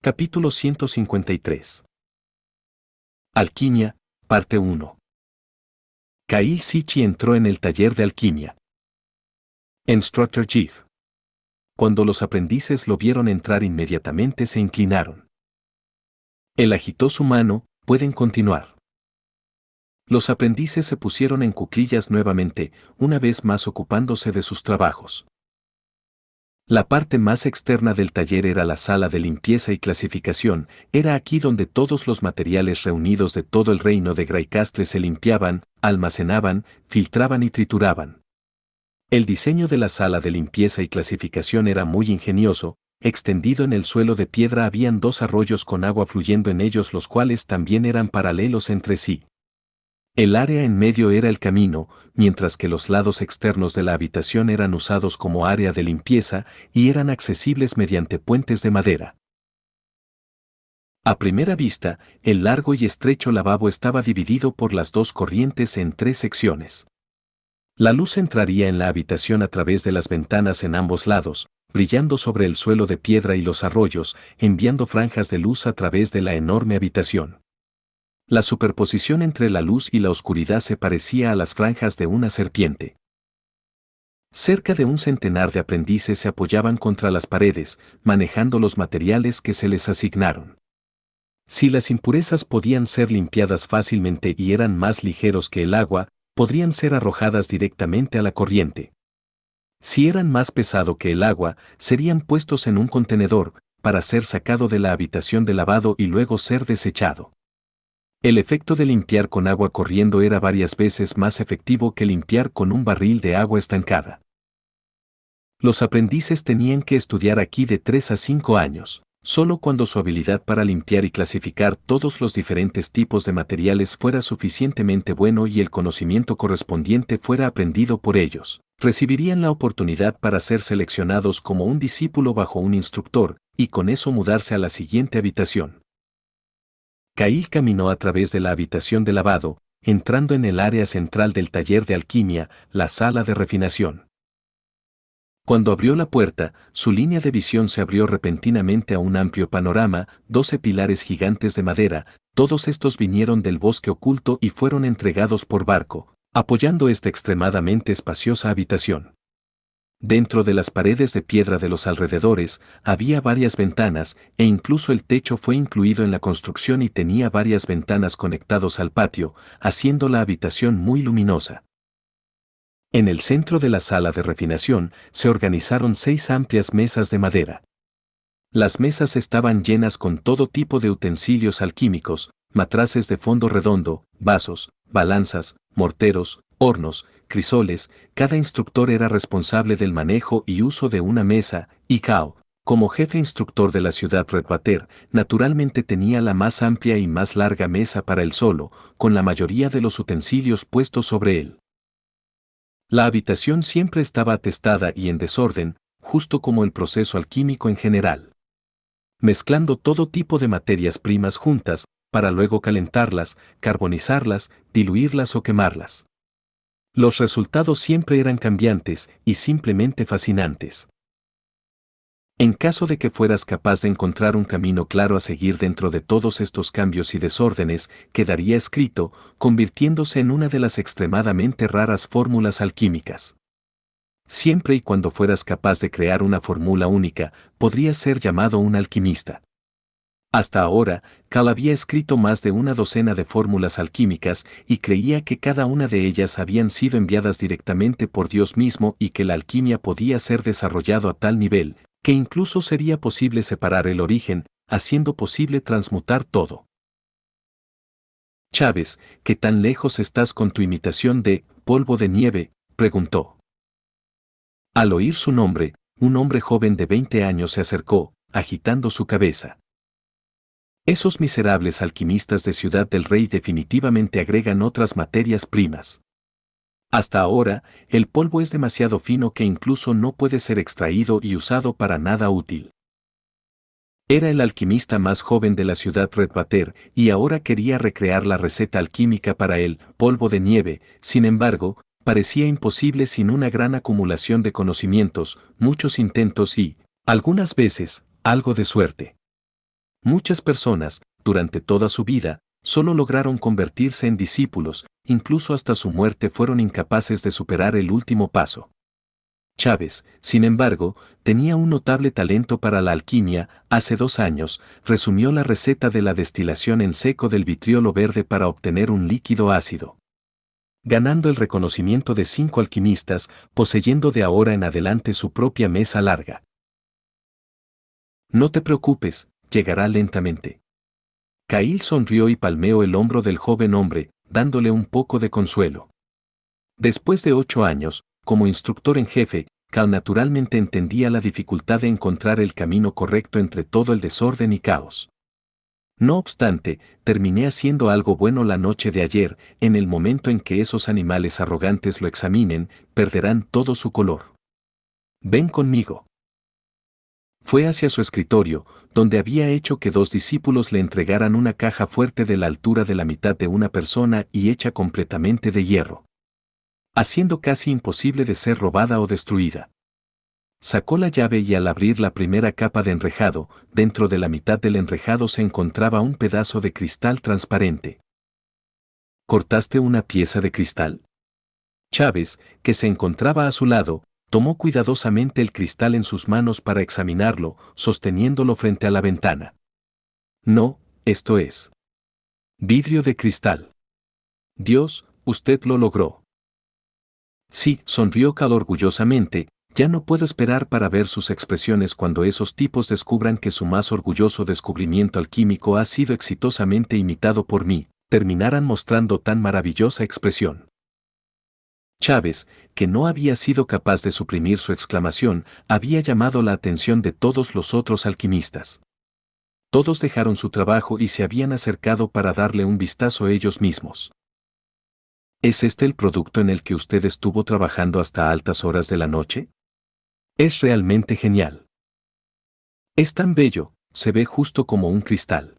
Capítulo 153. Alquimia, parte 1. Kail Sichi entró en el taller de alquimia. Instructor Jeff. Cuando los aprendices lo vieron entrar inmediatamente se inclinaron. Él agitó su mano, pueden continuar. Los aprendices se pusieron en cuclillas nuevamente, una vez más ocupándose de sus trabajos. La parte más externa del taller era la sala de limpieza y clasificación, era aquí donde todos los materiales reunidos de todo el reino de Graicastre se limpiaban, almacenaban, filtraban y trituraban. El diseño de la sala de limpieza y clasificación era muy ingenioso, extendido en el suelo de piedra habían 2 arroyos con agua fluyendo en ellos los cuales también eran paralelos entre sí. El área en medio era el camino, mientras que los lados externos de la habitación eran usados como área de limpieza y eran accesibles mediante puentes de madera. A primera vista, el largo y estrecho lavabo estaba dividido por las 2 corrientes en 3 secciones. La luz entraría en la habitación a través de las ventanas en ambos lados, brillando sobre el suelo de piedra y los arroyos, enviando franjas de luz a través de la enorme habitación. La superposición entre la luz y la oscuridad se parecía a las franjas de una serpiente. Cerca de 1 centenar de aprendices se apoyaban contra las paredes, manejando los materiales que se les asignaron. Si las impurezas podían ser limpiadas fácilmente y eran más ligeros que el agua, podrían ser arrojadas directamente a la corriente. Si eran más pesado que el agua, serían puestos en un contenedor, para ser sacado de la habitación de lavado y luego ser desechado. El efecto de limpiar con agua corriendo era varias veces más efectivo que limpiar con un barril de agua estancada. Los aprendices tenían que estudiar aquí de 3 a 5 años, solo cuando su habilidad para limpiar y clasificar todos los diferentes tipos de materiales fuera suficientemente bueno y el conocimiento correspondiente fuera aprendido por ellos, recibirían la oportunidad para ser seleccionados como un discípulo bajo un instructor, y con eso mudarse a la siguiente habitación. Kail caminó a través de la habitación de lavado, entrando en el área central del taller de alquimia, la sala de refinación. Cuando abrió la puerta, su línea de visión se abrió repentinamente a un amplio panorama, 12 pilares gigantes de madera, todos estos vinieron del bosque oculto y fueron entregados por barco, apoyando esta extremadamente espaciosa habitación. Dentro de las paredes de piedra de los alrededores, había varias ventanas, e incluso el techo fue incluido en la construcción y tenía varias ventanas conectados al patio, haciendo la habitación muy luminosa. En el centro de la sala de refinación, se organizaron 6 amplias mesas de madera. Las mesas estaban llenas con todo tipo de utensilios alquímicos, matraces de fondo redondo, vasos, balanzas, morteros, hornos, crisoles. Cada instructor era responsable del manejo y uso de una mesa, y Cao, como jefe instructor de la ciudad Redwater, naturalmente tenía la más amplia y más larga mesa para él solo, con la mayoría de los utensilios puestos sobre él. La habitación siempre estaba atestada y en desorden, justo como el proceso alquímico en general. Mezclando todo tipo de materias primas juntas, para luego calentarlas, carbonizarlas, diluirlas o quemarlas. Los resultados siempre eran cambiantes y simplemente fascinantes. En caso de que fueras capaz de encontrar un camino claro a seguir dentro de todos estos cambios y desórdenes, quedaría escrito, convirtiéndose en una de las extremadamente raras fórmulas alquímicas. Siempre y cuando fueras capaz de crear una fórmula única, podrías ser llamado un alquimista. Hasta ahora, Cal había escrito más de una docena de fórmulas alquímicas y creía que cada una de ellas habían sido enviadas directamente por Dios mismo y que la alquimia podía ser desarrollado a tal nivel, que incluso sería posible separar el origen, haciendo posible transmutar todo. Chávez, ¿qué tan lejos estás con tu imitación de polvo de nieve?, preguntó. Al oír su nombre, un hombre joven de 20 años se acercó, agitando su cabeza. Esos miserables alquimistas de Ciudad del Rey definitivamente agregan otras materias primas. Hasta ahora, el polvo es demasiado fino que incluso no puede ser extraído y usado para nada útil. Era el alquimista más joven de la ciudad Redwater y ahora quería recrear la receta alquímica para el polvo de nieve, sin embargo, parecía imposible sin una gran acumulación de conocimientos, muchos intentos y, algunas veces, algo de suerte. Muchas personas, durante toda su vida, solo lograron convertirse en discípulos, incluso hasta su muerte fueron incapaces de superar el último paso. Chávez, sin embargo, tenía un notable talento para la alquimia. Hace 2 años, resumió la receta de la destilación en seco del vitriolo verde para obtener un líquido ácido, ganando el reconocimiento de 5 alquimistas, poseyendo de ahora en adelante su propia mesa larga. No te preocupes, llegará lentamente. Cahill sonrió y palmeó el hombro del joven hombre, dándole un poco de consuelo. Después de 8 años, como instructor en jefe, Cal naturalmente entendía la dificultad de encontrar el camino correcto entre todo el desorden y caos. No obstante, terminé haciendo algo bueno la noche de ayer. En el momento en que esos animales arrogantes lo examinen, perderán todo su color. Ven conmigo. Fue hacia su escritorio, donde había hecho que 2 discípulos le entregaran una caja fuerte de la altura de la mitad de una persona y hecha completamente de hierro, haciendo casi imposible de ser robada o destruida. Sacó la llave y al abrir la primera capa de enrejado, dentro de la mitad del enrejado se encontraba un pedazo de cristal transparente. ¿Cortaste una pieza de cristal? Chávez, que se encontraba a su lado, tomó cuidadosamente el cristal en sus manos para examinarlo, sosteniéndolo frente a la ventana. No, esto es vidrio de cristal. Dios, usted lo logró. Sí, sonrió Cal orgullosamente. Ya no puedo esperar para ver sus expresiones cuando esos tipos descubran que su más orgulloso descubrimiento alquímico ha sido exitosamente imitado por mí, terminaran mostrando tan maravillosa expresión. Chávez, que no había sido capaz de suprimir su exclamación, había llamado la atención de todos los otros alquimistas. Todos dejaron su trabajo y se habían acercado para darle un vistazo ellos mismos. ¿Es este el producto en el que usted estuvo trabajando hasta altas horas de la noche? Es realmente genial. Es tan bello, se ve justo como un cristal.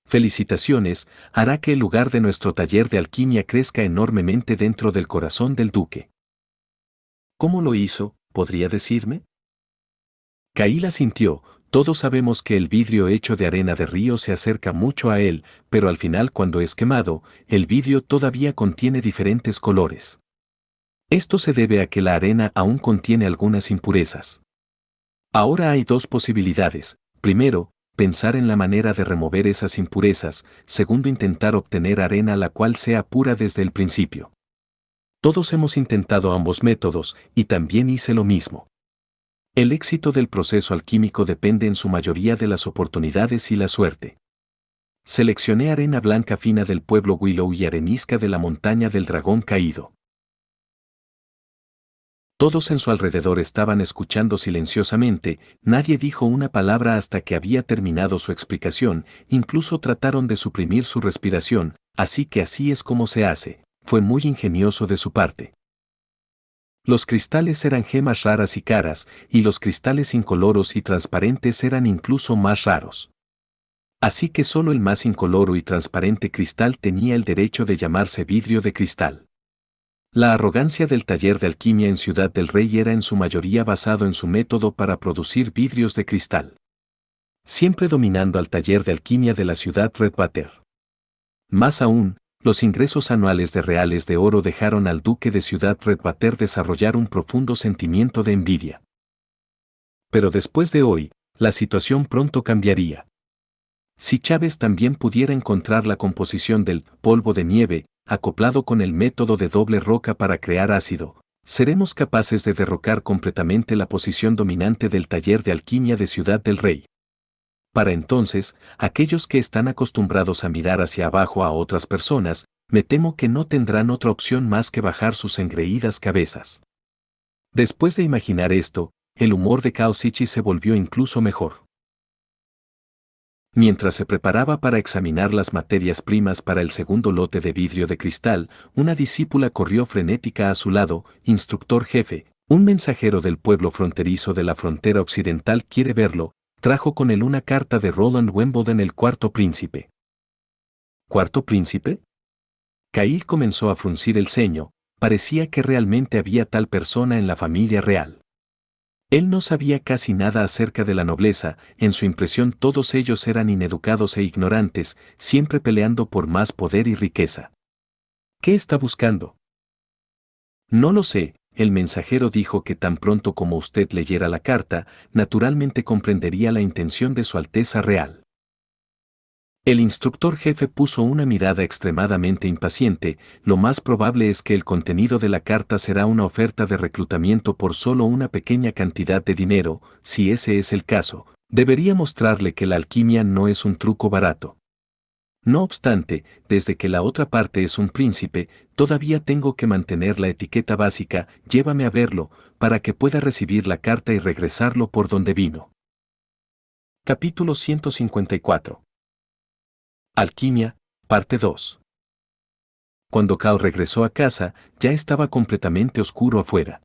Felicitaciones, hará que el lugar de nuestro taller de alquimia crezca enormemente dentro del corazón del duque. ¿Cómo lo hizo, podría decirme? Cahill asintió. Todos sabemos que el vidrio hecho de arena de río se acerca mucho a él, pero al final cuando es quemado, el vidrio todavía contiene diferentes colores. Esto se debe a que la arena aún contiene algunas impurezas. Ahora hay 2 posibilidades. Primero, pensar en la manera de remover esas impurezas. Segundo, intentar obtener arena la cual sea pura desde el principio. Todos hemos intentado ambos métodos, y también hice lo mismo. El éxito del proceso alquímico depende en su mayoría de las oportunidades y la suerte. Seleccioné arena blanca fina del pueblo Willow y arenisca de la montaña del dragón caído. Todos en su alrededor estaban escuchando silenciosamente, nadie dijo una palabra hasta que había terminado su explicación, incluso trataron de suprimir su respiración. Así que así es como se hace. Fue muy ingenioso de su parte. Los cristales eran gemas raras y caras, y los cristales incoloros y transparentes eran incluso más raros. Así que solo el más incoloro y transparente cristal tenía el derecho de llamarse vidrio de cristal. La arrogancia del taller de alquimia en Ciudad del Rey era en su mayoría basado en su método para producir vidrios de cristal, siempre dominando al taller de alquimia de la ciudad Redwater. Más aún, los ingresos anuales de reales de oro dejaron al duque de Ciudad Redwater desarrollar un profundo sentimiento de envidia. Pero después de hoy, la situación pronto cambiaría. Si Chávez también pudiera encontrar la composición del polvo de nieve, acoplado con el método de doble roca para crear ácido, seremos capaces de derrocar completamente la posición dominante del taller de alquimia de Ciudad del Rey. Para entonces, aquellos que están acostumbrados a mirar hacia abajo a otras personas, me temo que no tendrán otra opción más que bajar sus engreídas cabezas. Después de imaginar esto, el humor de Kaosichi se volvió incluso mejor. Mientras se preparaba para examinar las materias primas para el segundo lote de vidrio de cristal, una discípula corrió frenética a su lado. Instructor jefe, un mensajero del pueblo fronterizo de la frontera occidental quiere verlo. Trajo con él una carta de Roland Wimbledon, el cuarto príncipe. ¿Cuarto príncipe? Cahill comenzó a fruncir el ceño. Parecía que realmente había tal persona en la familia real. Él no sabía casi nada acerca de la nobleza, en su impresión todos ellos eran ineducados e ignorantes, siempre peleando por más poder y riqueza. ¿Qué está buscando? No lo sé, el mensajero dijo que tan pronto como usted leyera la carta, naturalmente comprendería la intención de Su Alteza Real. El instructor jefe puso una mirada extremadamente impaciente. Lo más probable es que el contenido de la carta será una oferta de reclutamiento por solo una pequeña cantidad de dinero. Si ese es el caso, debería mostrarle que la alquimia no es un truco barato. No obstante, desde que la otra parte es un príncipe, todavía tengo que mantener la etiqueta básica, llévame a verlo, para que pueda recibir la carta y regresarlo por donde vino. Capítulo 154. Alquimia, parte 2. Cuando Cao regresó a casa, ya estaba completamente oscuro afuera.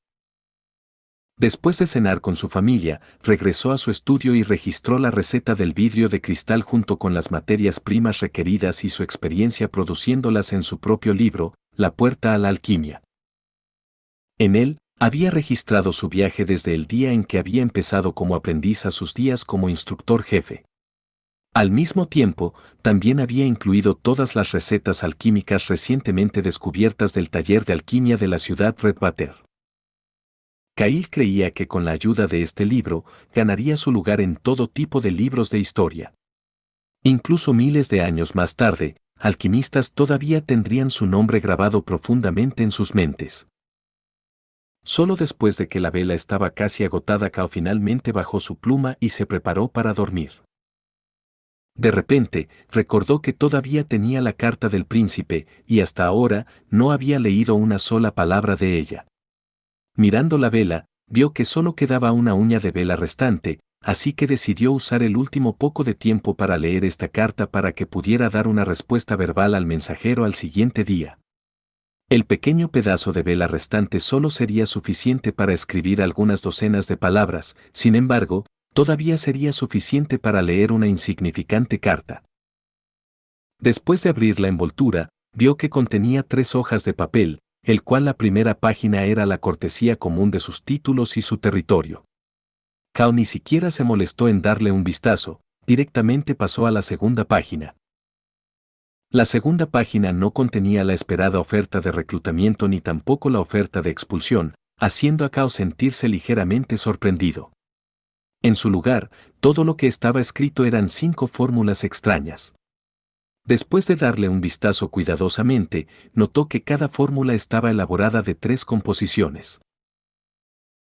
Después de cenar con su familia, regresó a su estudio y registró la receta del vidrio de cristal junto con las materias primas requeridas y su experiencia produciéndolas en su propio libro, La Puerta a la Alquimia. En él, había registrado su viaje desde el día en que había empezado como aprendiz a sus días como instructor jefe. Al mismo tiempo, también había incluido todas las recetas alquímicas recientemente descubiertas del taller de alquimia de la ciudad Redwater. Cahill creía que con la ayuda de este libro, ganaría su lugar en todo tipo de libros de historia. Incluso miles de años más tarde, alquimistas todavía tendrían su nombre grabado profundamente en sus mentes. Solo después de que la vela estaba casi agotada, Cao finalmente bajó su pluma y se preparó para dormir. De repente, recordó que todavía tenía la carta del príncipe, y hasta ahora no había leído una sola palabra de ella. Mirando la vela, vio que solo quedaba una uña de vela restante, así que decidió usar el último poco de tiempo para leer esta carta para que pudiera dar una respuesta verbal al mensajero al siguiente día. El pequeño pedazo de vela restante solo sería suficiente para escribir algunas docenas de palabras, sin embargo, todavía sería suficiente para leer una insignificante carta. Después de abrir la envoltura, vio que contenía 3 hojas de papel, el cual la primera página era la cortesía común de sus títulos y su territorio. Cao ni siquiera se molestó en darle un vistazo, directamente pasó a la segunda página. La segunda página no contenía la esperada oferta de reclutamiento ni tampoco la oferta de expulsión, haciendo a Cao sentirse ligeramente sorprendido. En su lugar, todo lo que estaba escrito eran 5 fórmulas extrañas. Después de darle un vistazo cuidadosamente, notó que cada fórmula estaba elaborada de 3 composiciones.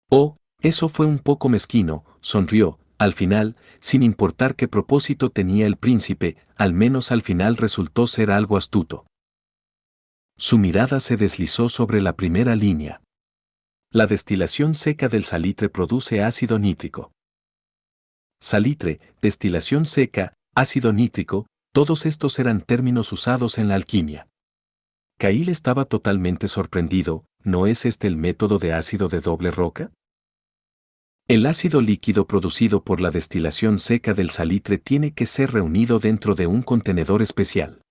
Oh, eso fue un poco mezquino, sonrió, al final, sin importar qué propósito tenía el príncipe, al menos al final resultó ser algo astuto. Su mirada se deslizó sobre la primera línea. La destilación seca del salitre produce ácido nítrico. Salitre, destilación seca, ácido nítrico, todos estos eran términos usados en la alquimia. Cahill estaba totalmente sorprendido. ¿No es este el método de ácido de doble roca? El ácido líquido producido por la destilación seca del salitre tiene que ser reunido dentro de un contenedor especial.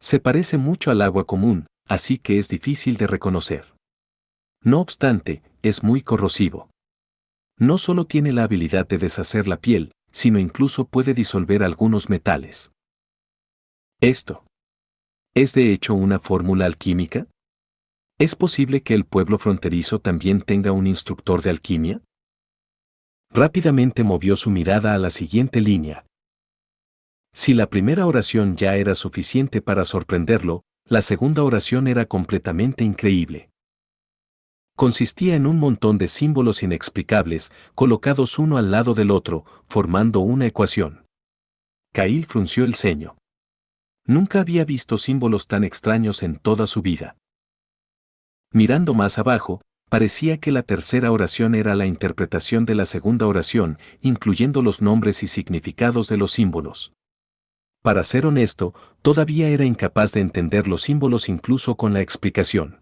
Se parece mucho al agua común, así que es difícil de reconocer. No obstante, es muy corrosivo. No solo tiene la habilidad de deshacer la piel, sino incluso puede disolver algunos metales. ¿Esto es de hecho una fórmula alquímica? ¿Es posible que el pueblo fronterizo también tenga un instructor de alquimia? Rápidamente movió su mirada a la siguiente línea. Si la primera oración ya era suficiente para sorprenderlo, la segunda oración era completamente increíble. Consistía en un montón de símbolos inexplicables, colocados uno al lado del otro, formando una ecuación. Cahill frunció el ceño. Nunca había visto símbolos tan extraños en toda su vida. Mirando más abajo, parecía que la tercera oración era la interpretación de la segunda oración, incluyendo los nombres y significados de los símbolos. Para ser honesto, todavía era incapaz de entender los símbolos incluso con la explicación.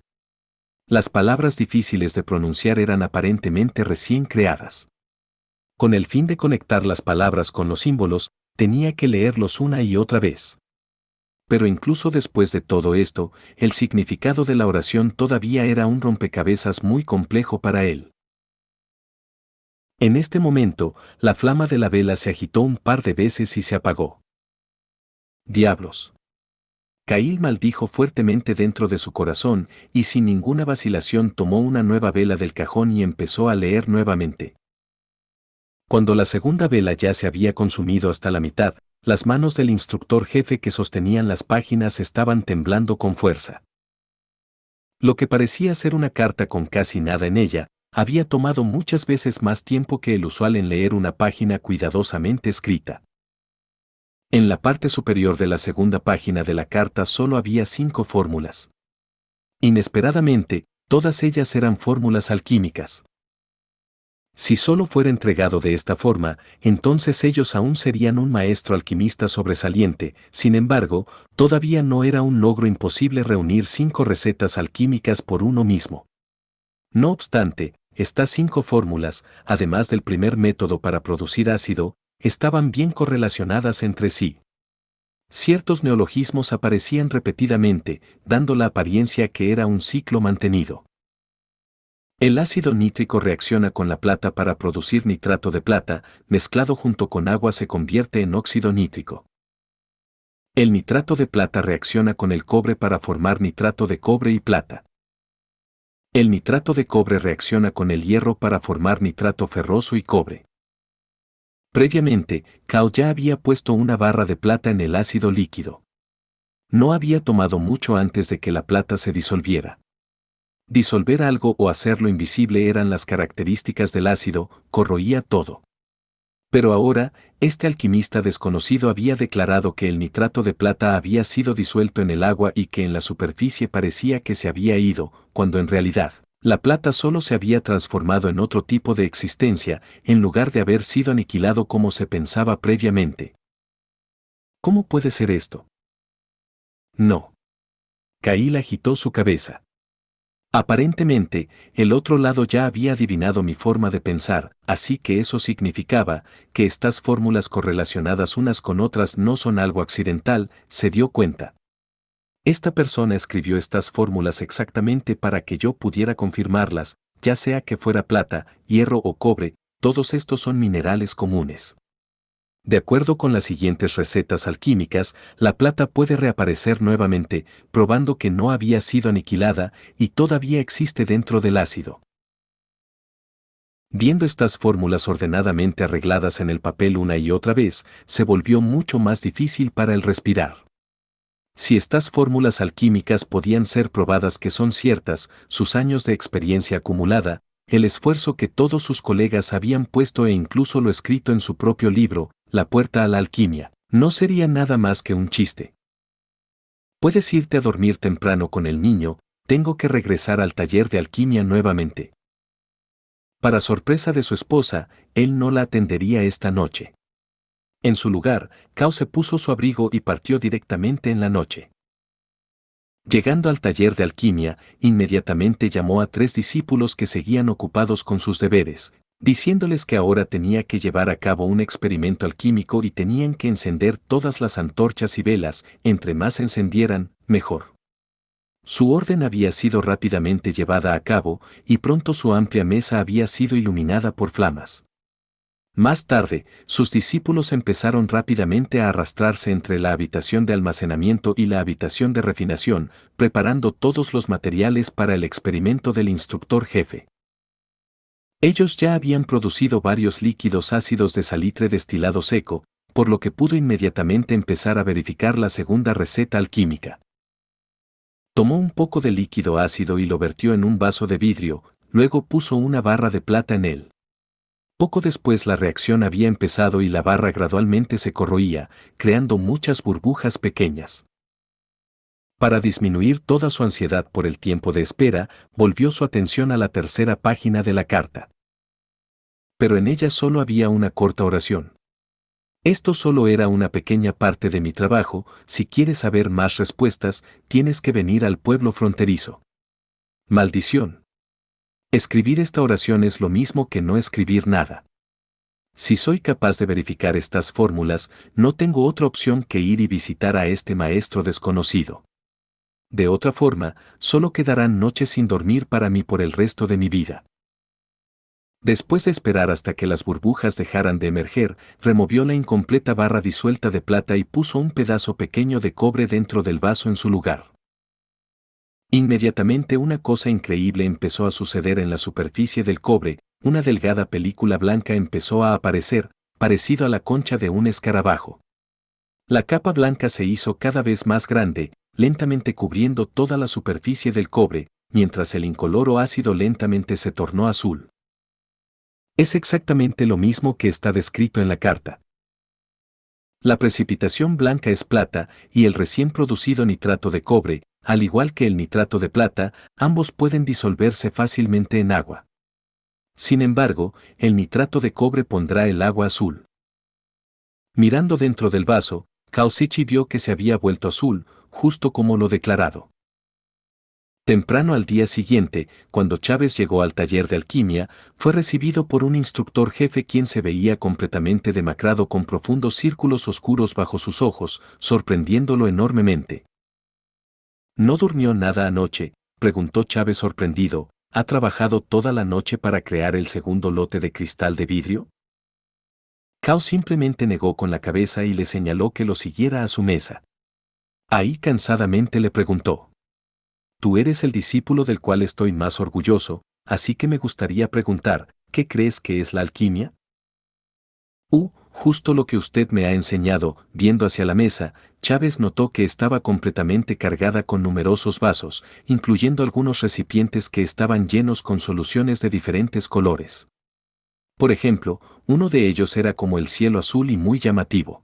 Las palabras difíciles de pronunciar eran aparentemente recién creadas. Con el fin de conectar las palabras con los símbolos, tenía que leerlos una y otra vez. Pero incluso después de todo esto, el significado de la oración todavía era un rompecabezas muy complejo para él. En este momento, la flama de la vela se agitó un par de veces y se apagó. ¡Diablos! Caíl maldijo fuertemente dentro de su corazón y sin ninguna vacilación tomó una nueva vela del cajón y empezó a leer nuevamente. Cuando la segunda vela ya se había consumido hasta la mitad, las manos del instructor jefe que sostenían las páginas estaban temblando con fuerza. Lo que parecía ser una carta con casi nada en ella, había tomado muchas veces más tiempo que el usual en leer una página cuidadosamente escrita. En la parte superior de la segunda página de la carta solo había 5 fórmulas. Inesperadamente, todas ellas eran fórmulas alquímicas. Si solo fuera entregado de esta forma, entonces ellos aún serían un maestro alquimista sobresaliente. Sin embargo, todavía no era un logro imposible reunir 5 recetas alquímicas por uno mismo. No obstante, estas 5 fórmulas, además del primer método para producir ácido, estaban bien correlacionadas entre sí. Ciertos neologismos aparecían repetidamente, dando la apariencia que era un ciclo mantenido. El ácido nítrico reacciona con la plata para producir nitrato de plata, mezclado junto con agua se convierte en óxido nítrico. El nitrato de plata reacciona con el cobre para formar nitrato de cobre y plata. El nitrato de cobre reacciona con el hierro para formar nitrato ferroso y cobre. Previamente, Cao ya había puesto una barra de plata en el ácido líquido. No había tomado mucho antes de que la plata se disolviera. Disolver algo o hacerlo invisible eran las características del ácido, corroía todo. Pero ahora, este alquimista desconocido había declarado que el nitrato de plata había sido disuelto en el agua y que en la superficie parecía que se había ido, cuando en realidad, la plata solo se había transformado en otro tipo de existencia, en lugar de haber sido aniquilado como se pensaba previamente. ¿Cómo puede ser esto? No. Caíl agitó su cabeza. Aparentemente, el otro lado ya había adivinado mi forma de pensar, así que eso significaba que estas fórmulas correlacionadas unas con otras no son algo accidental, se dio cuenta. Esta persona escribió estas fórmulas exactamente para que yo pudiera confirmarlas, ya sea que fuera plata, hierro o cobre, todos estos son minerales comunes. De acuerdo con las siguientes recetas alquímicas, la plata puede reaparecer nuevamente, probando que no había sido aniquilada y todavía existe dentro del ácido. Viendo estas fórmulas ordenadamente arregladas en el papel una y otra vez, se volvió mucho más difícil para él respirar. Si estas fórmulas alquímicas podían ser probadas que son ciertas, sus años de experiencia acumulada, el esfuerzo que todos sus colegas habían puesto e incluso lo escrito en su propio libro, La puerta a la alquimia, no sería nada más que un chiste. Puedes irte a dormir temprano con el niño, tengo que regresar al taller de alquimia nuevamente. Para sorpresa de su esposa, él no la atendería esta noche. En su lugar, Cao se puso su abrigo y partió directamente en la noche. Llegando al taller de alquimia, inmediatamente llamó a 3 discípulos que seguían ocupados con sus deberes, diciéndoles que ahora tenía que llevar a cabo un experimento alquímico y tenían que encender todas las antorchas y velas, entre más se encendieran, mejor. Su orden había sido rápidamente llevada a cabo, y pronto su amplia mesa había sido iluminada por flamas. Más tarde, sus discípulos empezaron rápidamente a arrastrarse entre la habitación de almacenamiento y la habitación de refinación, preparando todos los materiales para el experimento del instructor jefe. Ellos ya habían producido varios líquidos ácidos de salitre destilado seco, por lo que pudo inmediatamente empezar a verificar la segunda receta alquímica. Tomó un poco de líquido ácido y lo vertió en un vaso de vidrio, luego puso una barra de plata en él. Poco después la reacción había empezado y la barra gradualmente se corroía, creando muchas burbujas pequeñas. Para disminuir toda su ansiedad por el tiempo de espera, volvió su atención a la tercera página de la carta. Pero en ella solo había una corta oración. Esto solo era una pequeña parte de mi trabajo, si quieres saber más respuestas, tienes que venir al pueblo fronterizo. Maldición. Escribir esta oración es lo mismo que no escribir nada. Si soy capaz de verificar estas fórmulas, no tengo otra opción que ir y visitar a este maestro desconocido. De otra forma, solo quedarán noches sin dormir para mí por el resto de mi vida. Después de esperar hasta que las burbujas dejaran de emerger, removió la incompleta barra disuelta de plata y puso un pedazo pequeño de cobre dentro del vaso en su lugar. Inmediatamente una cosa increíble empezó a suceder en la superficie del cobre, una delgada película blanca empezó a aparecer, parecido a la concha de un escarabajo. La capa blanca se hizo cada vez más grande, lentamente cubriendo toda la superficie del cobre, mientras el incoloro ácido lentamente se tornó azul. Es exactamente lo mismo que está descrito en la carta. La precipitación blanca es plata y el recién producido nitrato de cobre, al igual que el nitrato de plata, ambos pueden disolverse fácilmente en agua. Sin embargo, el nitrato de cobre pondrá el agua azul. Mirando dentro del vaso, Kaoshi vio que se había vuelto azul, justo como lo declarado. Temprano al día siguiente, cuando Chávez llegó al taller de alquimia, fue recibido por un instructor jefe quien se veía completamente demacrado con profundos círculos oscuros bajo sus ojos, sorprendiéndolo enormemente. ¿No durmió nada anoche?, preguntó Chávez sorprendido. ¿Ha trabajado toda la noche para crear el segundo lote de cristal de vidrio? Cao simplemente negó con la cabeza y le señaló que lo siguiera a su mesa. Ahí cansadamente le preguntó. Tú eres el discípulo del cual estoy más orgulloso, así que me gustaría preguntar, ¿qué crees que es la alquimia? Justo lo que usted me ha enseñado. Viendo hacia la mesa, Chávez notó que estaba completamente cargada con numerosos vasos, incluyendo algunos recipientes que estaban llenos con soluciones de diferentes colores. Por ejemplo, uno de ellos era como el cielo azul y muy llamativo.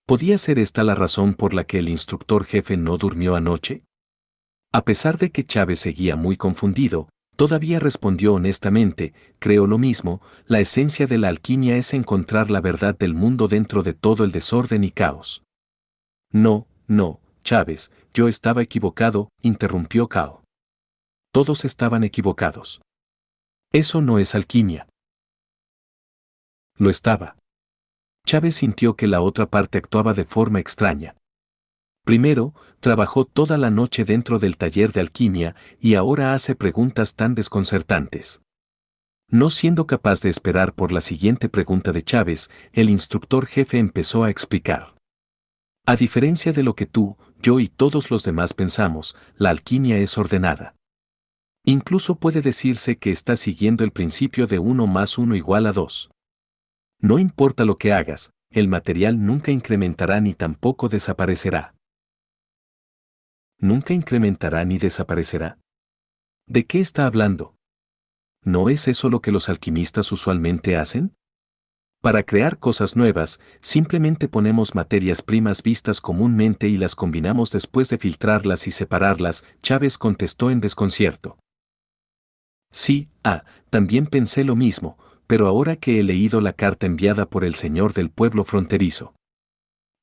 ¿Podía ser esta la razón por la que el instructor jefe no durmió anoche? A pesar de que Chávez seguía muy confundido, todavía respondió honestamente, creo lo mismo, la esencia de la alquimia es encontrar la verdad del mundo dentro de todo el desorden y caos. No, Chávez, yo estaba equivocado, interrumpió Cao. Todos estaban equivocados. Eso no es alquimia. Lo estaba. Chávez sintió que la otra parte actuaba de forma extraña. Primero, trabajó toda la noche dentro del taller de alquimia y ahora hace preguntas tan desconcertantes. No siendo capaz de esperar por la siguiente pregunta de Chávez, el instructor jefe empezó a explicar. A diferencia de lo que tú, yo y todos los demás pensamos, la alquimia es ordenada. Incluso puede decirse que está siguiendo el principio de 1 más 1 igual a 2. No importa lo que hagas, el material nunca incrementará ni tampoco desaparecerá. ¿Nunca incrementará ni desaparecerá? ¿De qué está hablando? ¿No es eso lo que los alquimistas usualmente hacen? Para crear cosas nuevas, simplemente ponemos materias primas vistas comúnmente y las combinamos después de filtrarlas y separarlas, Chávez contestó en desconcierto. Sí, también pensé lo mismo, pero ahora que he leído la carta enviada por el señor del pueblo fronterizo.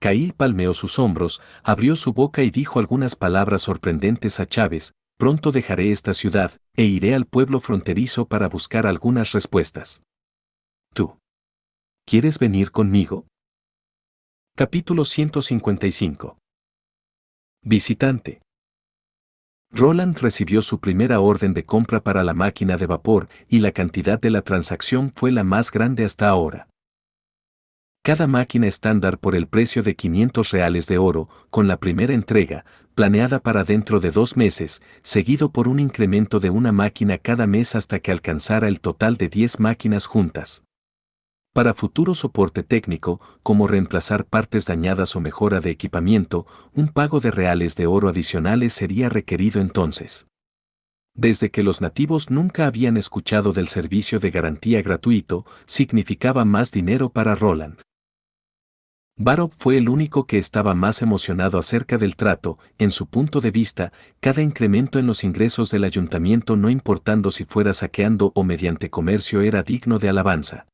Caí palmeó sus hombros, abrió su boca y dijo algunas palabras sorprendentes a Chávez. Pronto dejaré esta ciudad, e iré al pueblo fronterizo para buscar algunas respuestas. ¿Tú quieres venir conmigo? Capítulo 155. Visitante. Roland recibió su primera orden de compra para la máquina de vapor y la cantidad de la transacción fue la más grande hasta ahora. Cada máquina estándar por el precio de $500 de oro, con la primera entrega, planeada para dentro de 2 meses, seguido por un incremento de una máquina cada mes hasta que alcanzara el total de 10 máquinas juntas. Para futuro soporte técnico, como reemplazar partes dañadas o mejora de equipamiento, un pago de reales de oro adicionales sería requerido entonces. Desde que los nativos nunca habían escuchado del servicio de garantía gratuito, significaba más dinero para Roland. Barop fue el único que estaba más emocionado acerca del trato. En su punto de vista, cada incremento en los ingresos del ayuntamiento, no importando si fuera saqueando o mediante comercio, era digno de alabanza.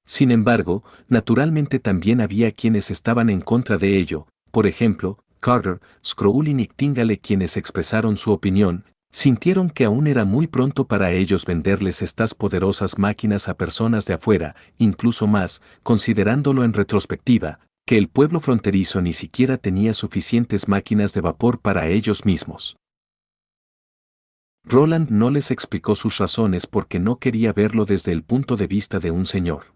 Sin embargo, naturalmente también había quienes estaban en contra de ello, por ejemplo, Carter, Scroll y Nightingale, quienes expresaron su opinión. Sintieron que aún era muy pronto para ellos venderles estas poderosas máquinas a personas de afuera, incluso más, considerándolo en retrospectiva, que el pueblo fronterizo ni siquiera tenía suficientes máquinas de vapor para ellos mismos. Roland no les explicó sus razones porque no quería verlo desde el punto de vista de un señor.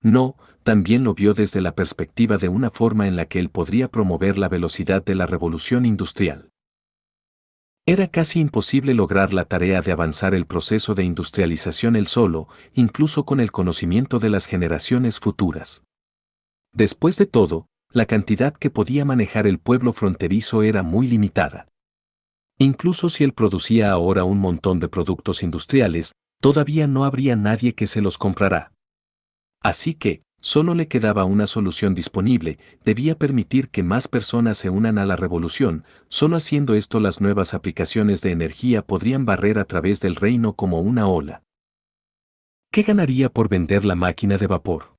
No, también lo vio desde la perspectiva de una forma en la que él podría promover la velocidad de la revolución industrial. Era casi imposible lograr la tarea de avanzar el proceso de industrialización él solo, incluso con el conocimiento de las generaciones futuras. Después de todo, la cantidad que podía manejar el pueblo fronterizo era muy limitada. Incluso si él producía ahora un montón de productos industriales, todavía no habría nadie que se los comprara. Así que, solo le quedaba una solución disponible: debía permitir que más personas se unan a la revolución. Solo haciendo esto las nuevas aplicaciones de energía podrían barrer a través del reino como una ola. ¿Qué ganaría por vender la máquina de vapor?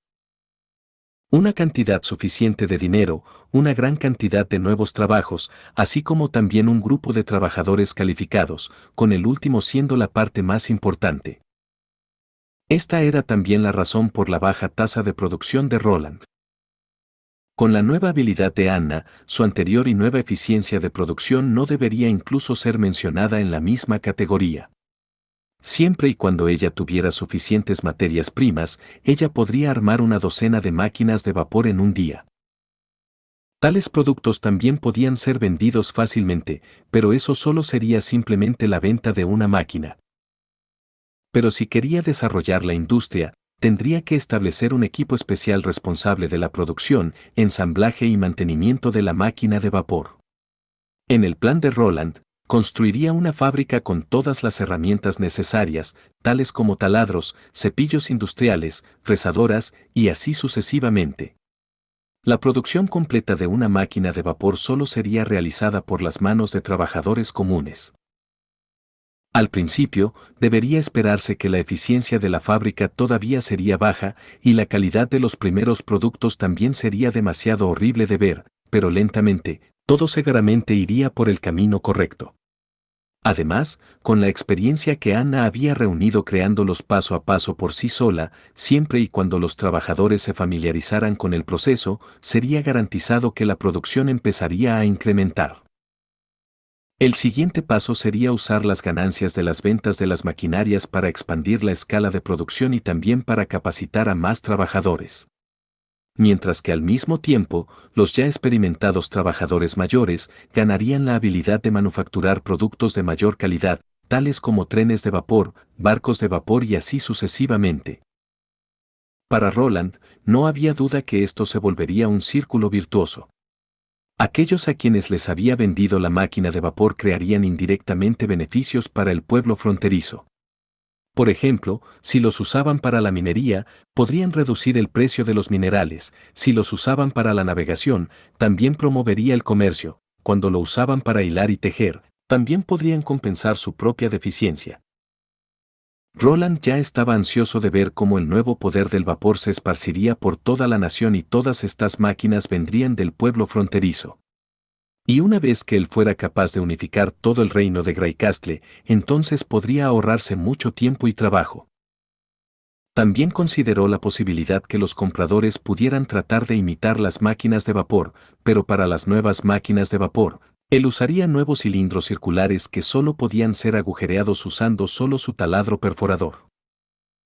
Una cantidad suficiente de dinero, una gran cantidad de nuevos trabajos, así como también un grupo de trabajadores calificados, con el último siendo la parte más importante. Esta era también la razón por la baja tasa de producción de Roland. Con la nueva habilidad de Anna, su anterior y nueva eficiencia de producción no debería incluso ser mencionada en la misma categoría. Siempre y cuando ella tuviera suficientes materias primas, ella podría armar una docena de máquinas de vapor en un día. Tales productos también podían ser vendidos fácilmente, pero eso solo sería simplemente la venta de una máquina. Pero si quería desarrollar la industria, tendría que establecer un equipo especial responsable de la producción, ensamblaje y mantenimiento de la máquina de vapor. En el plan de Roland, construiría una fábrica con todas las herramientas necesarias, tales como taladros, cepillos industriales, fresadoras, y así sucesivamente. La producción completa de una máquina de vapor solo sería realizada por las manos de trabajadores comunes. Al principio, debería esperarse que la eficiencia de la fábrica todavía sería baja y la calidad de los primeros productos también sería demasiado horrible de ver, pero lentamente, todo seguramente iría por el camino correcto. Además, con la experiencia que Anna había reunido creándolos paso a paso por sí sola, siempre y cuando los trabajadores se familiarizaran con el proceso, sería garantizado que la producción empezaría a incrementar. El siguiente paso sería usar las ganancias de las ventas de las maquinarias para expandir la escala de producción y también para capacitar a más trabajadores. Mientras que al mismo tiempo, los ya experimentados trabajadores mayores ganarían la habilidad de manufacturar productos de mayor calidad, tales como trenes de vapor, barcos de vapor y así sucesivamente. Para Roland, no había duda que esto se volvería un círculo virtuoso. Aquellos a quienes les había vendido la máquina de vapor crearían indirectamente beneficios para el pueblo fronterizo. Por ejemplo, si los usaban para la minería, podrían reducir el precio de los minerales; si los usaban para la navegación, también promovería el comercio; cuando lo usaban para hilar y tejer, también podrían compensar su propia deficiencia. Roland ya estaba ansioso de ver cómo el nuevo poder del vapor se esparciría por toda la nación y todas estas máquinas vendrían del pueblo fronterizo. Y una vez que él fuera capaz de unificar todo el reino de Greycastle, entonces podría ahorrarse mucho tiempo y trabajo. También consideró la posibilidad que los compradores pudieran tratar de imitar las máquinas de vapor, pero para las nuevas máquinas de vapor, él usaría nuevos cilindros circulares que solo podían ser agujereados usando solo su taladro perforador.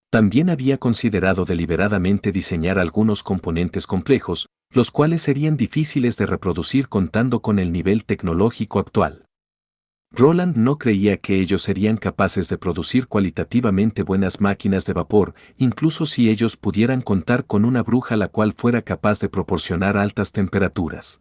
También había considerado deliberadamente diseñar algunos componentes complejos, los cuales serían difíciles de reproducir contando con el nivel tecnológico actual. Roland no creía que ellos serían capaces de producir cualitativamente buenas máquinas de vapor, incluso si ellos pudieran contar con una bruja la cual fuera capaz de proporcionar altas temperaturas.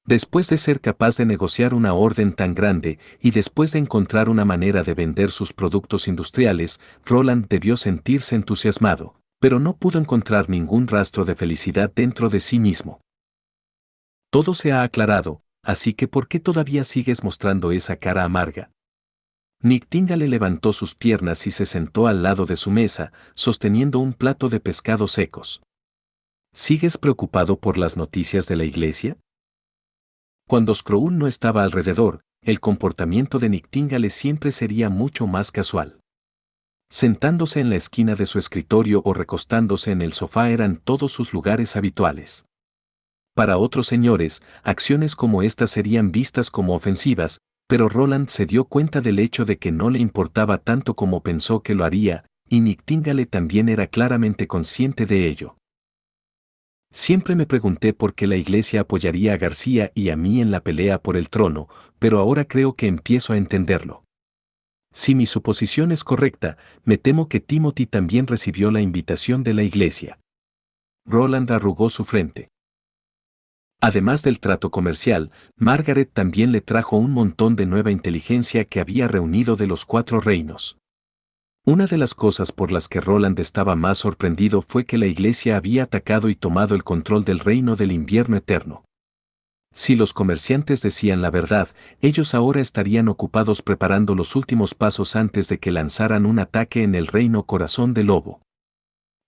Después de ser capaz de negociar una orden tan grande y después de encontrar una manera de vender sus productos industriales, Roland debió sentirse entusiasmado, pero no pudo encontrar ningún rastro de felicidad dentro de sí mismo. Todo se ha aclarado, así que ¿por qué todavía sigues mostrando esa cara amarga? Nictingale levantó sus piernas y se sentó al lado de su mesa, sosteniendo un plato de pescados secos. ¿Sigues preocupado por las noticias de la iglesia? Cuando Scroll no estaba alrededor, el comportamiento de Nictingale siempre sería mucho más casual. Sentándose en la esquina de su escritorio o recostándose en el sofá eran todos sus lugares habituales. Para otros señores, acciones como estas serían vistas como ofensivas, Pero Roland se dio cuenta del hecho de que no le importaba tanto como pensó que lo haría, y Nightingale también era claramente consciente de ello. Siempre me pregunté por qué la Iglesia apoyaría a García y a mí en la pelea por el trono, pero ahora creo que empiezo a entenderlo. Si mi suposición es correcta, me temo que Timothy también recibió la invitación de la Iglesia. Roland arrugó su frente. Además del trato comercial, Margaret también le trajo un montón de nueva inteligencia que había reunido de los 4 reinos. Una de las cosas por las que Roland estaba más sorprendido fue que la Iglesia había atacado y tomado el control del reino del invierno eterno. Si los comerciantes decían la verdad, ellos ahora estarían ocupados preparando los últimos pasos antes de que lanzaran un ataque en el reino Corazón de Lobo.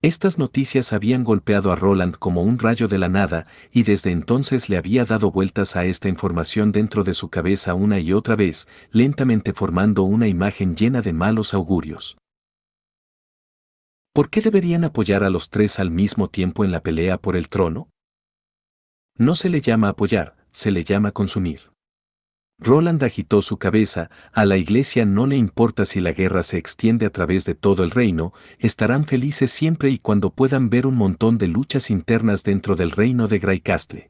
Estas noticias habían golpeado a Roland como un rayo de la nada, y desde entonces le había dado vueltas a esta información dentro de su cabeza una y otra vez, lentamente formando una imagen llena de malos augurios. ¿Por qué deberían apoyar a los 3 al mismo tiempo en la pelea por el trono? No se le llama apoyar, se le llama consumir. Roland agitó su cabeza, a la Iglesia no le importa si la guerra se extiende a través de todo el reino, estarán felices siempre y cuando puedan ver un montón de luchas internas dentro del reino de Greycastle.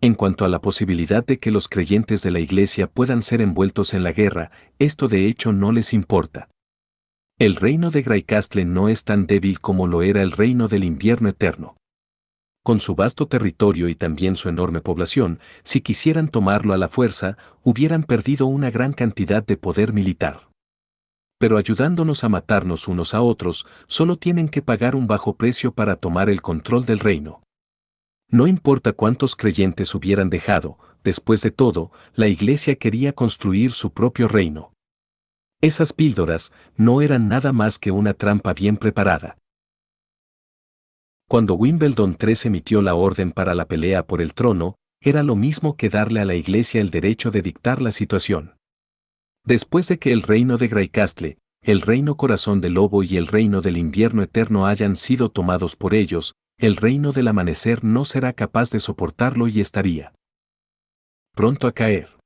En cuanto a la posibilidad de que los creyentes de la Iglesia puedan ser envueltos en la guerra, esto de hecho no les importa. El reino de Greycastle no es tan débil como lo era el reino del invierno eterno. Con su vasto territorio y también su enorme población, si quisieran tomarlo a la fuerza, hubieran perdido una gran cantidad de poder militar. Pero ayudándonos a matarnos unos a otros, solo tienen que pagar un bajo precio para tomar el control del reino. No importa cuántos creyentes hubieran dejado, después de todo, la Iglesia quería construir su propio reino. Esas píldoras no eran nada más que una trampa bien preparada. Cuando Wimbledon III emitió la orden para la pelea por el trono, era lo mismo que darle a la Iglesia el derecho de dictar la situación. Después de que el reino de Greycastle, el reino Corazón de Lobo y el reino del invierno eterno hayan sido tomados por ellos, el reino del amanecer no será capaz de soportarlo y estaría pronto a caer.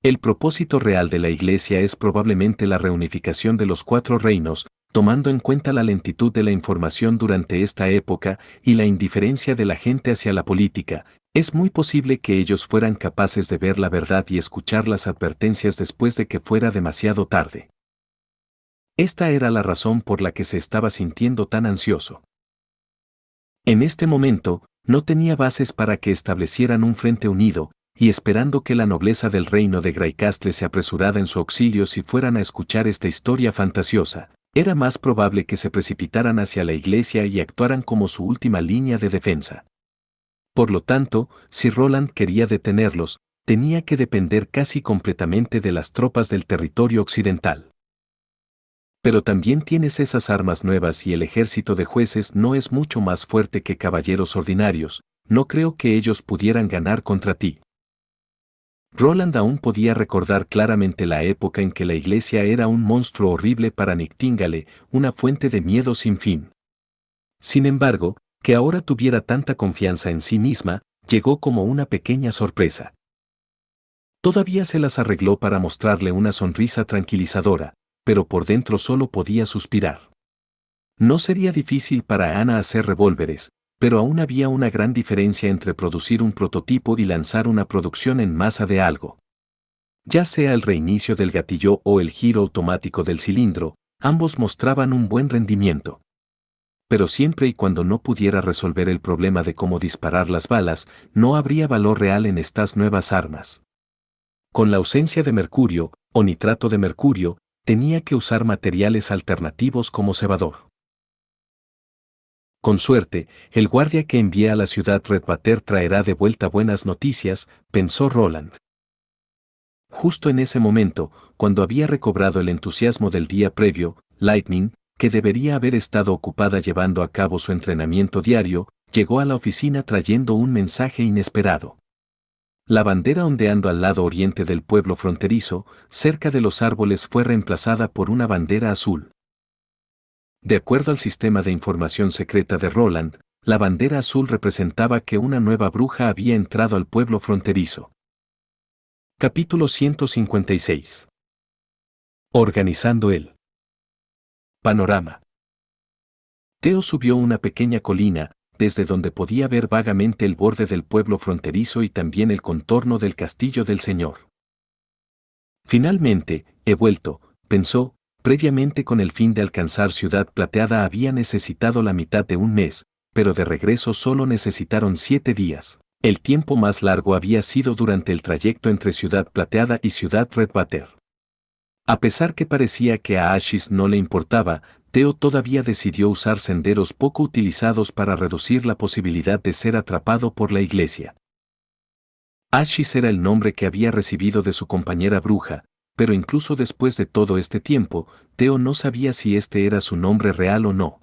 El propósito real de la Iglesia es probablemente la reunificación de los 4 reinos, tomando en cuenta la lentitud de la información durante esta época y la indiferencia de la gente hacia la política. Es muy posible que ellos fueran capaces de ver la verdad y escuchar las advertencias después de que fuera demasiado tarde. Esta era la razón por la que se estaba sintiendo tan ansioso. En este momento, no tenía bases para que establecieran un frente unido, y esperando que la nobleza del reino de Greycastle se apresurara en su auxilio si fueran a escuchar esta historia fantasiosa, era más probable que se precipitaran hacia la Iglesia y actuaran como su última línea de defensa. Por lo tanto, si Roland quería detenerlos, tenía que depender casi completamente de las tropas del territorio occidental. Pero también tienes esas armas nuevas y el ejército de jueces no es mucho más fuerte que caballeros ordinarios, no creo que ellos pudieran ganar contra ti. Roland aún podía recordar claramente la época en que la Iglesia era un monstruo horrible para Nightingale, una fuente de miedo sin fin. Sin embargo, que ahora tuviera tanta confianza en sí misma, llegó como una pequeña sorpresa. Todavía se las arregló para mostrarle una sonrisa tranquilizadora, pero por dentro solo podía suspirar. No sería difícil para Anna hacer revólveres, pero aún había una gran diferencia entre producir un prototipo y lanzar una producción en masa de algo. Ya sea el reinicio del gatillo o el giro automático del cilindro, ambos mostraban un buen rendimiento. Pero siempre y cuando no pudiera resolver el problema de cómo disparar las balas, no habría valor real en estas nuevas armas. Con la ausencia de mercurio, o nitrato de mercurio, tenía que usar materiales alternativos como cebador. Con suerte, el guardia que envié a la ciudad Redwater traerá de vuelta buenas noticias, pensó Roland. Justo en ese momento, cuando había recobrado el entusiasmo del día previo, Lightning, que debería haber estado ocupada llevando a cabo su entrenamiento diario, llegó a la oficina trayendo un mensaje inesperado. La bandera ondeando al lado oriente del pueblo fronterizo, cerca de los árboles, fue reemplazada por una bandera azul. De acuerdo al sistema de información secreta de Roland, la bandera azul representaba que una nueva bruja había entrado al pueblo fronterizo. Capítulo 156. Organizando el panorama. Teo subió una pequeña colina, desde donde podía ver vagamente el borde del pueblo fronterizo y también el contorno del castillo del señor. Finalmente, he vuelto, pensó, previamente con el fin de alcanzar Ciudad Plateada había necesitado la mitad de un mes, pero de regreso solo necesitaron 7 días. El tiempo más largo había sido durante el trayecto entre Ciudad Plateada y Ciudad Redwater. A pesar que parecía que a Ashish no le importaba, Teo todavía decidió usar senderos poco utilizados para reducir la posibilidad de ser atrapado por la iglesia. Ashish era el nombre que había recibido de su compañera bruja, pero incluso después de todo este tiempo, Teo no sabía si este era su nombre real o no.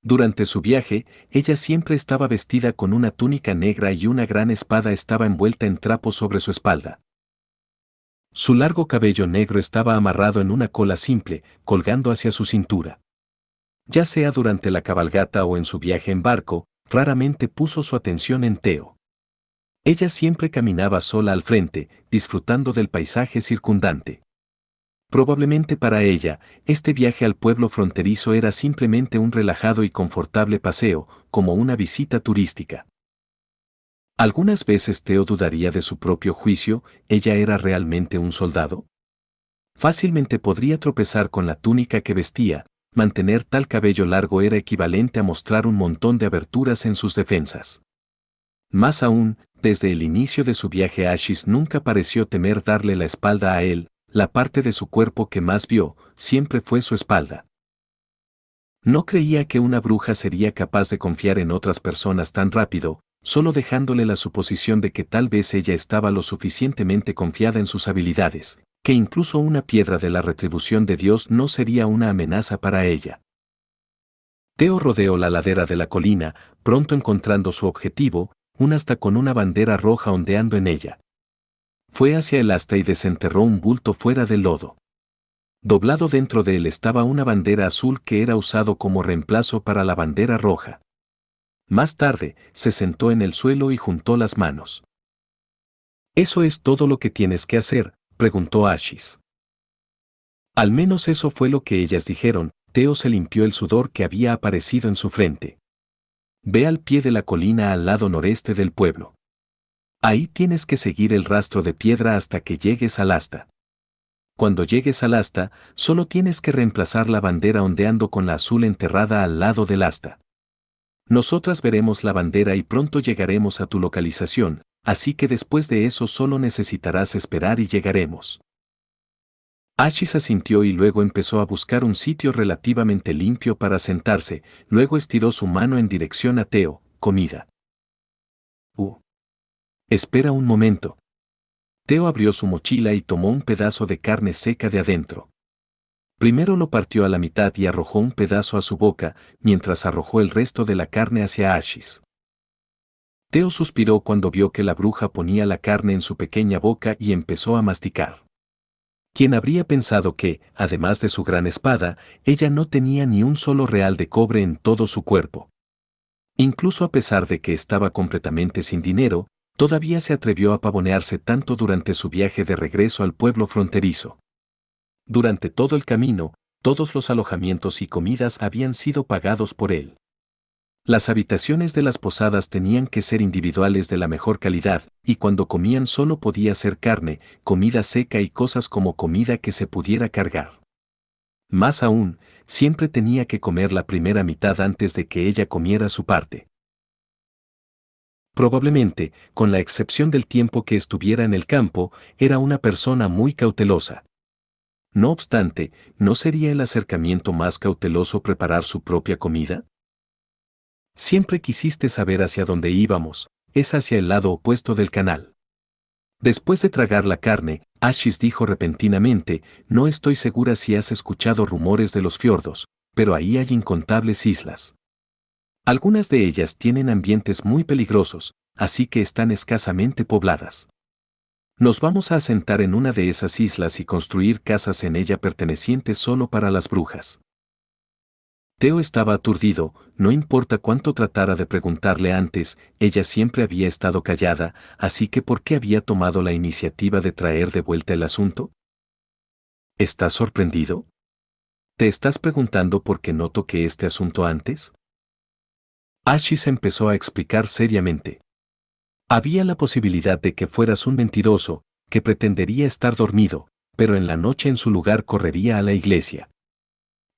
Durante su viaje, ella siempre estaba vestida con una túnica negra y una gran espada estaba envuelta en trapo sobre su espalda. Su largo cabello negro estaba amarrado en una cola simple, colgando hacia su cintura. Ya sea durante la cabalgata o en su viaje en barco, raramente puso su atención en Teo. Ella siempre caminaba sola al frente, disfrutando del paisaje circundante. Probablemente para ella, este viaje al pueblo fronterizo era simplemente un relajado y confortable paseo, como una visita turística. Algunas veces Teo dudaría de su propio juicio, ¿ella era realmente un soldado? Fácilmente podría tropezar con la túnica que vestía, mantener tal cabello largo era equivalente a mostrar un montón de aberturas en sus defensas. Más aún, desde el inicio de su viaje Ashish nunca pareció temer darle la espalda a él, la parte de su cuerpo que más vio, siempre fue su espalda. No creía que una bruja sería capaz de confiar en otras personas tan rápido, solo dejándole la suposición de que tal vez ella estaba lo suficientemente confiada en sus habilidades, que incluso una piedra de la retribución de Dios no sería una amenaza para ella. Teo rodeó la ladera de la colina, pronto encontrando su objetivo, un asta con una bandera roja ondeando en ella. Fue hacia el asta y desenterró un bulto fuera del lodo. Doblado dentro de él estaba una bandera azul que era usado como reemplazo para la bandera roja. Más tarde, se sentó en el suelo y juntó las manos. ¿Eso es todo lo que tienes que hacer?, preguntó Ashish. Al menos eso fue lo que ellas dijeron. Teo se limpió el sudor que había aparecido en su frente. Ve al pie de la colina al lado noreste del pueblo. Ahí tienes que seguir el rastro de piedra hasta que llegues al asta. Cuando llegues al asta, solo tienes que reemplazar la bandera ondeando con la azul enterrada al lado del asta. Nosotras veremos la bandera y pronto llegaremos a tu localización, así que después de eso solo necesitarás esperar y llegaremos. Ashish asintió y luego empezó a buscar un sitio relativamente limpio para sentarse, luego estiró su mano en dirección a Teo, comida. Espera un momento. Teo abrió su mochila y tomó un pedazo de carne seca de adentro. Primero lo partió a la mitad y arrojó un pedazo a su boca, mientras arrojó el resto de la carne hacia Ashish. Teo suspiró cuando vio que la bruja ponía la carne en su pequeña boca y empezó a masticar. ¿Quién habría pensado que, además de su gran espada, ella no tenía ni un solo real de cobre en todo su cuerpo? Incluso a pesar de que estaba completamente sin dinero, todavía se atrevió a pavonearse tanto durante su viaje de regreso al pueblo fronterizo. Durante todo el camino, todos los alojamientos y comidas habían sido pagados por él. Las habitaciones de las posadas tenían que ser individuales de la mejor calidad, y cuando comían solo podía ser carne, comida seca y cosas como comida que se pudiera cargar. Más aún, siempre tenía que comer la primera mitad antes de que ella comiera su parte. Probablemente, con la excepción del tiempo que estuviera en el campo, era una persona muy cautelosa. No obstante, ¿no sería el acercamiento más cauteloso preparar su propia comida? Siempre quisiste saber hacia dónde íbamos, es hacia el lado opuesto del canal. Después de tragar la carne, Ashish dijo repentinamente, no estoy segura si has escuchado rumores de los fiordos, pero ahí hay incontables islas. Algunas de ellas tienen ambientes muy peligrosos, así que están escasamente pobladas. Nos vamos a asentar en una de esas islas y construir casas en ella pertenecientes solo para las brujas. Theo estaba aturdido, no importa cuánto tratara de preguntarle antes, ella siempre había estado callada, así que ¿por qué había tomado la iniciativa de traer de vuelta el asunto? ¿Estás sorprendido? ¿Te estás preguntando por qué no toqué este asunto antes? Ashis empezó a explicar seriamente. Había la posibilidad de que fueras un mentiroso, que pretendería estar dormido, pero en la noche en su lugar correría a la iglesia.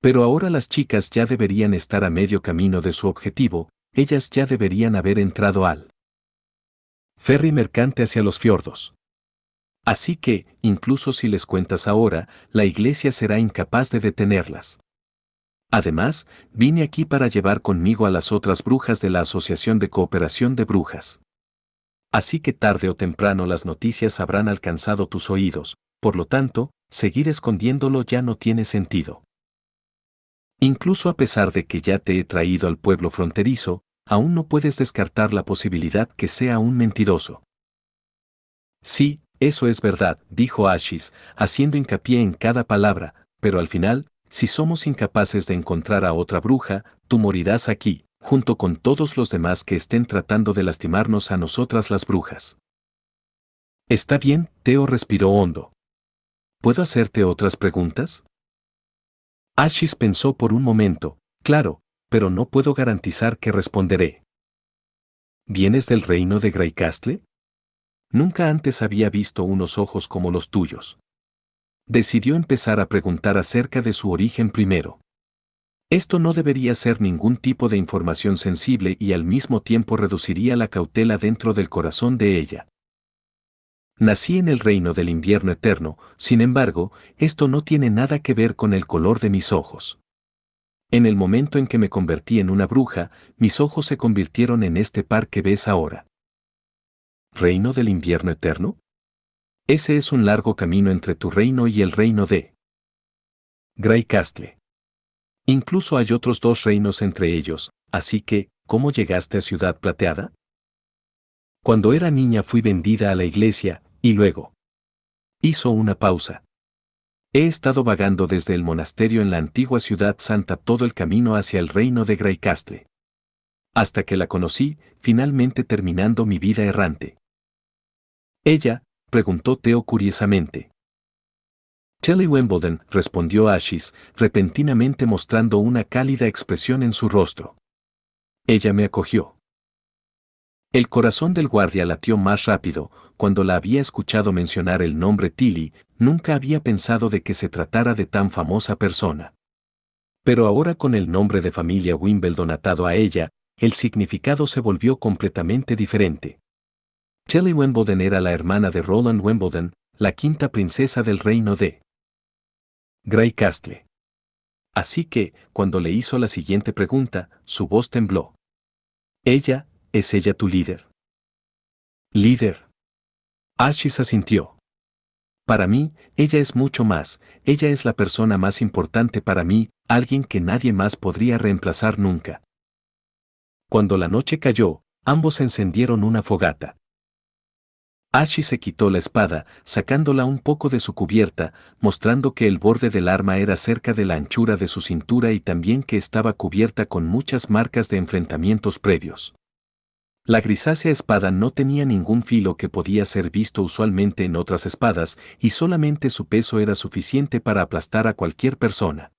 Pero ahora las chicas ya deberían estar a medio camino de su objetivo, ellas ya deberían haber entrado al ferry mercante hacia los fiordos. Así que, incluso si les cuentas ahora, la iglesia será incapaz de detenerlas. Además, vine aquí para llevar conmigo a las otras brujas de la Asociación de Cooperación de Brujas. Así que tarde o temprano las noticias habrán alcanzado tus oídos, por lo tanto, seguir escondiéndolo ya no tiene sentido. Incluso a pesar de que ya te he traído al pueblo fronterizo, aún no puedes descartar la posibilidad que sea un mentiroso. Sí, eso es verdad, dijo Ashis, haciendo hincapié en cada palabra, pero al final, si somos incapaces de encontrar a otra bruja, tú morirás aquí, junto con todos los demás que estén tratando de lastimarnos a nosotras las brujas. Está bien, Theo respiró hondo. ¿Puedo hacerte otras preguntas? Ashis pensó por un momento, claro, pero no puedo garantizar que responderé. ¿Vienes del reino de Greycastle? Nunca antes había visto unos ojos como los tuyos. Decidió empezar a preguntar acerca de su origen primero. Esto no debería ser ningún tipo de información sensible y al mismo tiempo reduciría la cautela dentro del corazón de ella. Nací en el reino del invierno eterno, sin embargo, esto no tiene nada que ver con el color de mis ojos. En el momento en que me convertí en una bruja, mis ojos se convirtieron en este par que ves ahora. ¿Reino del invierno eterno? Ese es un largo camino entre tu reino y el reino de Greycastle. Incluso hay otros 2 reinos entre ellos, así que, ¿cómo llegaste a Ciudad Plateada? Cuando era niña fui vendida a la iglesia, y luego. Hizo una pausa. He estado vagando desde el monasterio en la antigua ciudad santa todo el camino hacia el reino de Greycastle. Hasta que la conocí, finalmente terminando mi vida errante. Ella, preguntó Theo curiosamente. Shelley Wimbledon, respondió Ashis, repentinamente mostrando una cálida expresión en su rostro. Ella me acogió. El corazón del guardia latió más rápido, cuando la había escuchado mencionar el nombre Tilly, nunca había pensado de que se tratara de tan famosa persona. Pero ahora con el nombre de familia Wimbledon atado a ella, el significado se volvió completamente diferente. Shelley Wimbledon era la hermana de Roland Wimbledon, la 5ª princesa del reino de Greycastle. Así que, cuando le hizo la siguiente pregunta, su voz tembló. ¿Es ella tu líder? ¿Líder? Ashis asintió. Para mí, ella es mucho más, ella es la persona más importante para mí, alguien que nadie más podría reemplazar nunca. Cuando la noche cayó, ambos encendieron una fogata. Ashis se quitó la espada, sacándola un poco de su cubierta, mostrando que el borde del arma era cerca de la anchura de su cintura y también que estaba cubierta con muchas marcas de enfrentamientos previos. La grisácea espada no tenía ningún filo que podía ser visto usualmente en otras espadas, y solamente su peso era suficiente para aplastar a cualquier persona.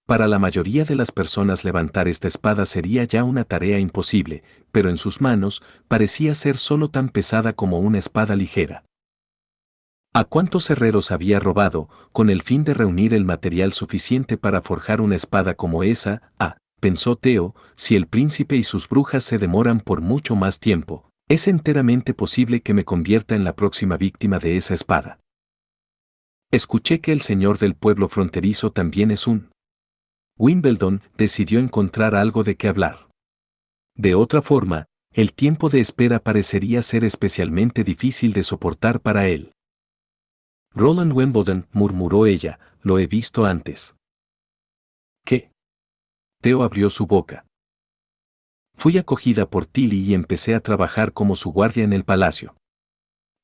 Para la mayoría de las personas levantar esta espada sería ya una tarea imposible, pero en sus manos parecía ser solo tan pesada como una espada ligera. ¿A cuántos herreros había robado, con el fin de reunir el material suficiente para forjar una espada como esa? Pensó Theo, si el príncipe y sus brujas se demoran por mucho más tiempo, es enteramente posible que me convierta en la próxima víctima de esa espada. Escuché que el señor del pueblo fronterizo también es un Wimbledon decidió encontrar algo de qué hablar. De otra forma, el tiempo de espera parecería ser especialmente difícil de soportar para él. Roland Wimbledon, murmuró ella, lo he visto antes. ¿Qué? Theo abrió su boca. Fui acogida por Tilly y empecé a trabajar como su guardia en el palacio.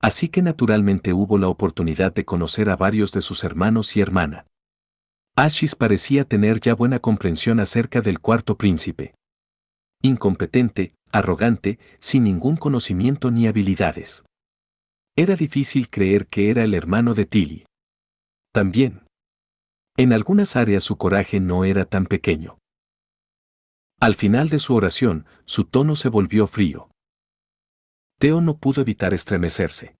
Así que naturalmente hubo la oportunidad de conocer a varios de sus hermanos y hermana. Ashish parecía tener ya buena comprensión acerca del cuarto príncipe. Incompetente, arrogante, sin ningún conocimiento ni habilidades. Era difícil creer que era el hermano de Tilly. También. En algunas áreas su coraje no era tan pequeño. Al final de su oración, su tono se volvió frío. Theo no pudo evitar estremecerse.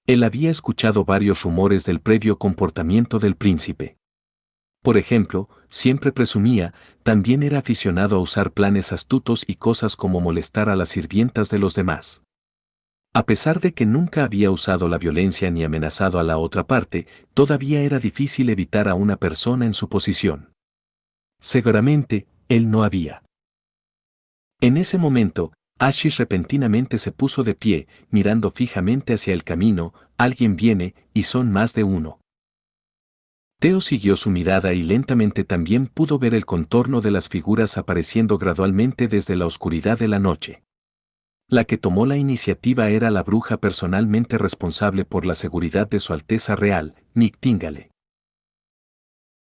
Él había escuchado varios rumores del previo comportamiento del príncipe. Por ejemplo, siempre presumía, también era aficionado a usar planes astutos y cosas como molestar a las sirvientas de los demás. A pesar de que nunca había usado la violencia ni amenazado a la otra parte, todavía era difícil evitar a una persona en su posición. Seguramente, él no había. En ese momento, Ashish repentinamente se puso de pie, mirando fijamente hacia el camino. Alguien viene, y son más de uno. Theo siguió su mirada y lentamente también pudo ver el contorno de las figuras apareciendo gradualmente desde la oscuridad de la noche. La que tomó la iniciativa era la bruja personalmente responsable por la seguridad de Su Alteza Real, Nightingale.